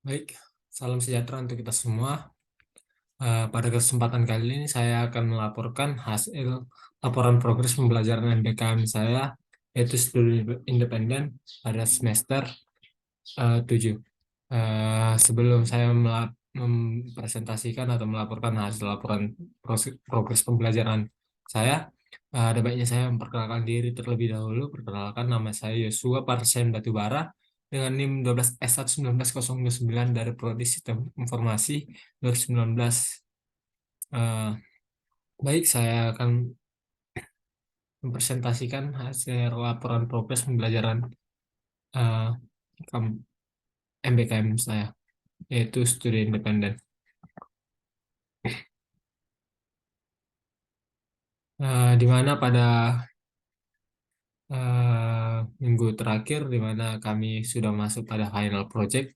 Baik, salam sejahtera untuk kita semua. Pada kesempatan kali ini saya akan melaporkan hasil laporan progres pembelajaran MBKM saya, yaitu studi independen pada semester 7. Sebelum saya mempresentasikan atau melaporkan hasil laporan progres pembelajaran saya, ada baiknya saya memperkenalkan diri terlebih dahulu. Perkenalkan, nama saya Yosua Parsen Batubara dengan NIM 12S11909 dari Prodi Sistem Informasi 2019. Eh, Baik, saya akan mempresentasikan hasil laporan progres pembelajaran eh, MBKM saya, yaitu studi independen. Di mana pada minggu terakhir, di mana kami sudah masuk pada final project,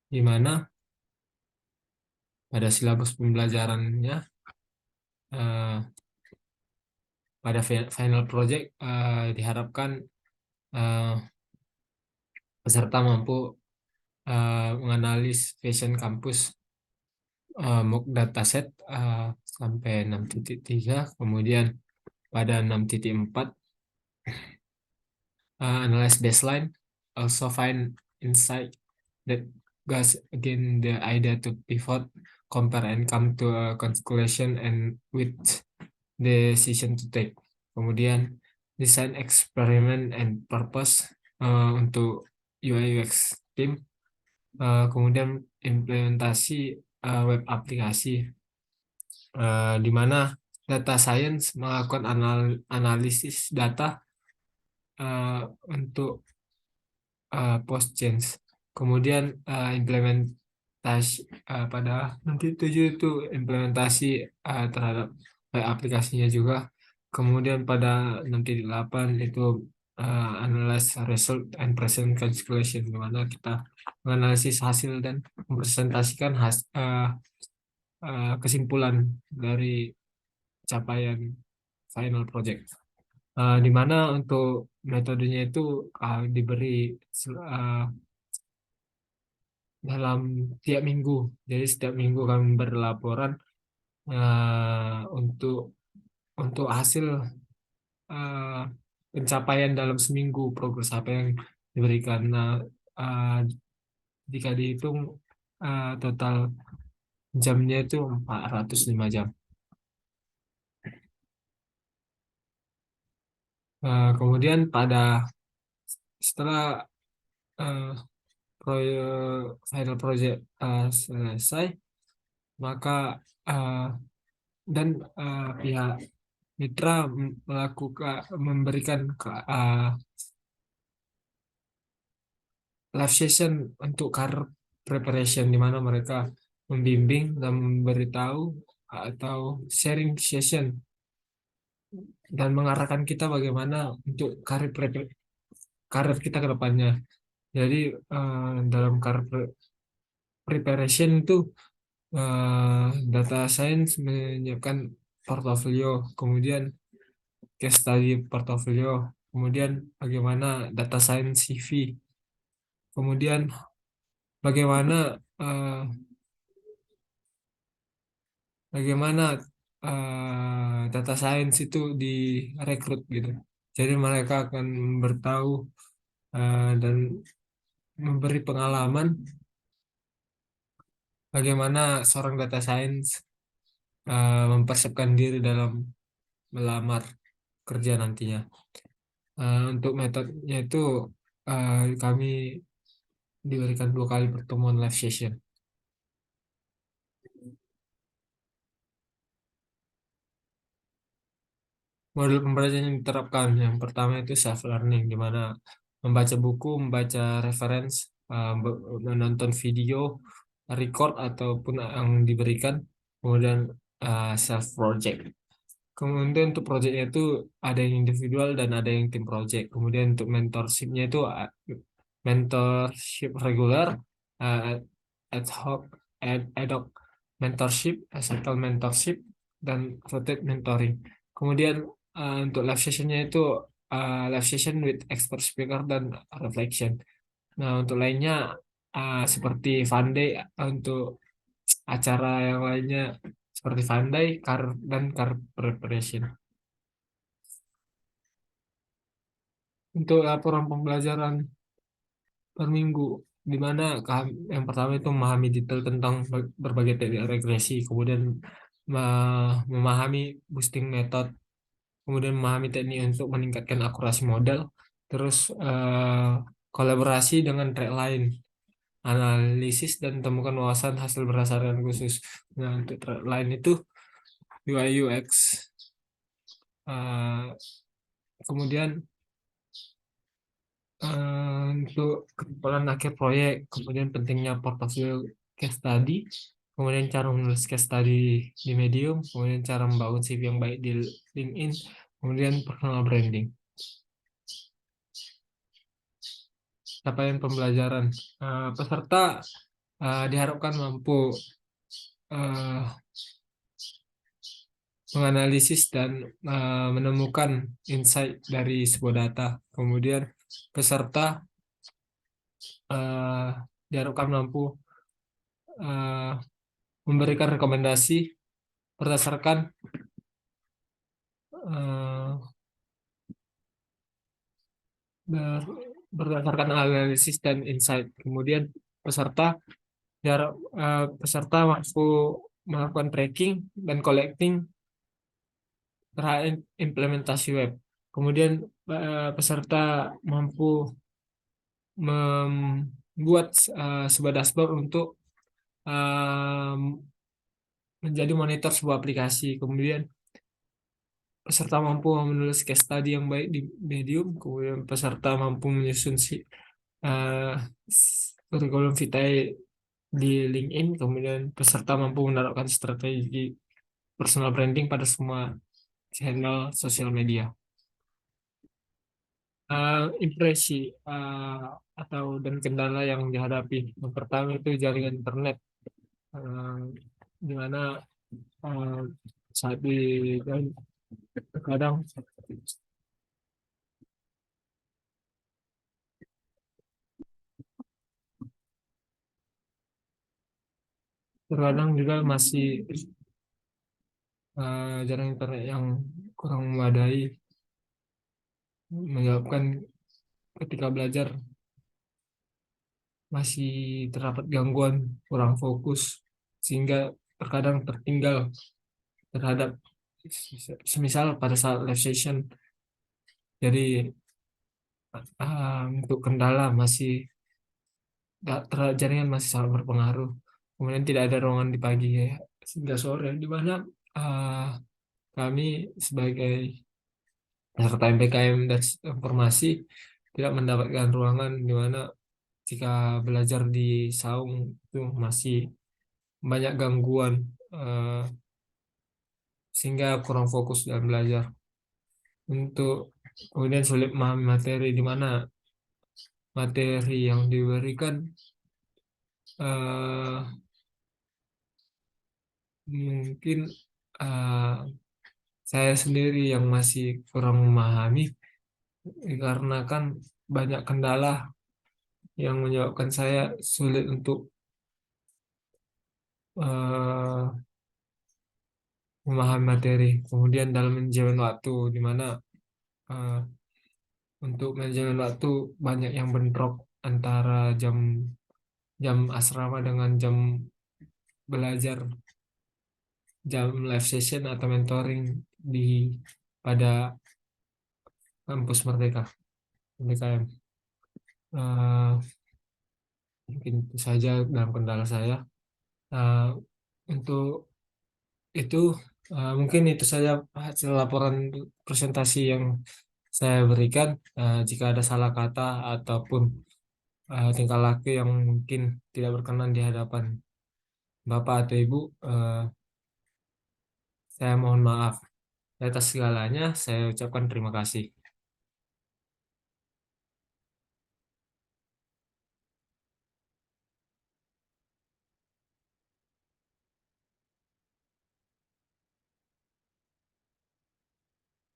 di mana pada silabus pembelajarannya eh, pada final project diharapkan eh, peserta mampu menganalisis fashion kampus mock dataset sampai 6.3, kemudian pada 6.4 analyze baseline, also find insight that goes against the idea to pivot, compare, and come to a conclusion and with decision to take. Kemudian design experiment and purpose untuk UI UX team. Kemudian implementasi web aplikasi, di mana data science melakukan analisis data untuk post change. Kemudian implementasi pada nanti 7 itu implementasi terhadap aplikasinya juga. Kemudian pada nanti 8 itu analyze result and present calculation, di mana kita menganalisis hasil dan mempresentasikan kesimpulan dari capaian final project. Di mana untuk metodenya itu diberi uh, dalam tiap minggu. Jadi setiap minggu kami berlaporan untuk hasil uh, pencapaian dalam seminggu, progres apa yang diberikan. Nah, uh, jika dihitung total jamnya itu 405 jam. Kemudian setelah uh, proyek final project selesai, maka uh, dan pihak mitra memberikan live session untuk career preparation, di mana mereka membimbing dan memberitahu atau sharing session dan mengarahkan kita bagaimana untuk karir kita ke depannya. Jadi dalam career preparation itu data science menyiapkan portofolio, kemudian case study portofolio, kemudian bagaimana data science CV, kemudian bagaimana eh, bagaimana data science itu direkrut gitu. Jadi mereka akan bertahu dan memberi pengalaman bagaimana seorang data science mempersiapkan diri dalam melamar kerja nantinya. Untuk metodenya itu kami diberikan 2 kali pertemuan live session. Model pembelajaran yang diterapkan, yang pertama itu self learning, di mana membaca buku, membaca reference, menonton video, record ataupun yang diberikan, kemudian self project. Kemudian untuk projectnya itu ada yang individual dan ada yang tim project. Kemudian untuk mentorshipnya itu mentorship regular, uh, ad hoc, ad hoc mentorship, cycle mentorship, dan rotate mentoring. Kemudian untuk live sessionnya itu live session with expert speaker dan reflection. Nah, untuk lainnya seperti Fandai untuk acara yang lainnya seperti Fandai, dan car preparation. Untuk laporan pembelajaran per minggu, di mana yang pertama itu memahami detail tentang berbagai teknik regresi, kemudian memahami boosting method, kemudian memahami teknik untuk meningkatkan akurasi model, terus kolaborasi dengan track lain, analisis dan temukan wawasan hasil berdasarkan khusus. Nah, untuk track lain itu UI UX, eh, kemudian untuk kesimpulan akhir proyek, kemudian pentingnya portofolio case study, kemudian cara menulis case study di Medium, kemudian cara membangun CV yang baik di LinkedIn, kemudian personal branding. Capaian pembelajaran. Peserta diharapkan mampu eh, menganalisis dan menemukan insight dari sebuah data. Kemudian peserta eh, diharapkan mampu eh, memberikan rekomendasi berdasarkan eh, ber- berdasarkan analisis dan insight. Kemudian peserta peserta mampu melakukan tracking dan collecting terhadap implementasi web. Kemudian peserta mampu membuat sebuah dashboard untuk eh, menjadi monitor sebuah aplikasi. Kemudian peserta mampu menulis case study yang baik di Medium. Kemudian peserta mampu menyusun eh, kurikulum vitae di LinkedIn. Kemudian peserta mampu menerapkan strategi personal branding pada semua channel sosial media. Impresi eh, atau dan kendala yang dihadapi. Yang pertama itu jaringan internet, eh, di mana eh, saat di dan terkadang terkadang juga masih jaringan internet yang kurang memadai, menyebabkan ketika belajar masih terdapat gangguan, kurang fokus, sehingga terkadang tertinggal terhadap semisal pada saat live session. Jadi untuk kendala masih jaringan masih sangat berpengaruh. Kemudian tidak ada ruangan di pagi ya, hingga sore, di mana ah, kami sebagai peserta MPKM dan informasi tidak mendapatkan ruangan, di mana jika belajar di saung itu masih banyak gangguan, eh, sehingga kurang fokus dalam belajar. Untuk kemudian sulit memahami materi, di mana materi yang diberikan eh, mungkin eh, saya sendiri yang masih kurang memahami, dikarenakan banyak kendala yang menyebabkan saya sulit untuk eh, memahami materi. Kemudian dalam manajemen waktu, di mana eh, untuk manajemen waktu banyak yang bentrok antara jam jam asrama dengan jam belajar, jam live session atau mentoring di pada kampus Merdeka MBKM. Eh, Mungkin itu saja dalam kendala saya. Eh, untuk itu mungkin itu saja hasil laporan presentasi yang saya berikan. Jika ada salah kata ataupun tingkah laku yang mungkin tidak berkenan di hadapan Bapak atau Ibu, saya mohon maaf. Atas segalanya, saya ucapkan terima kasih.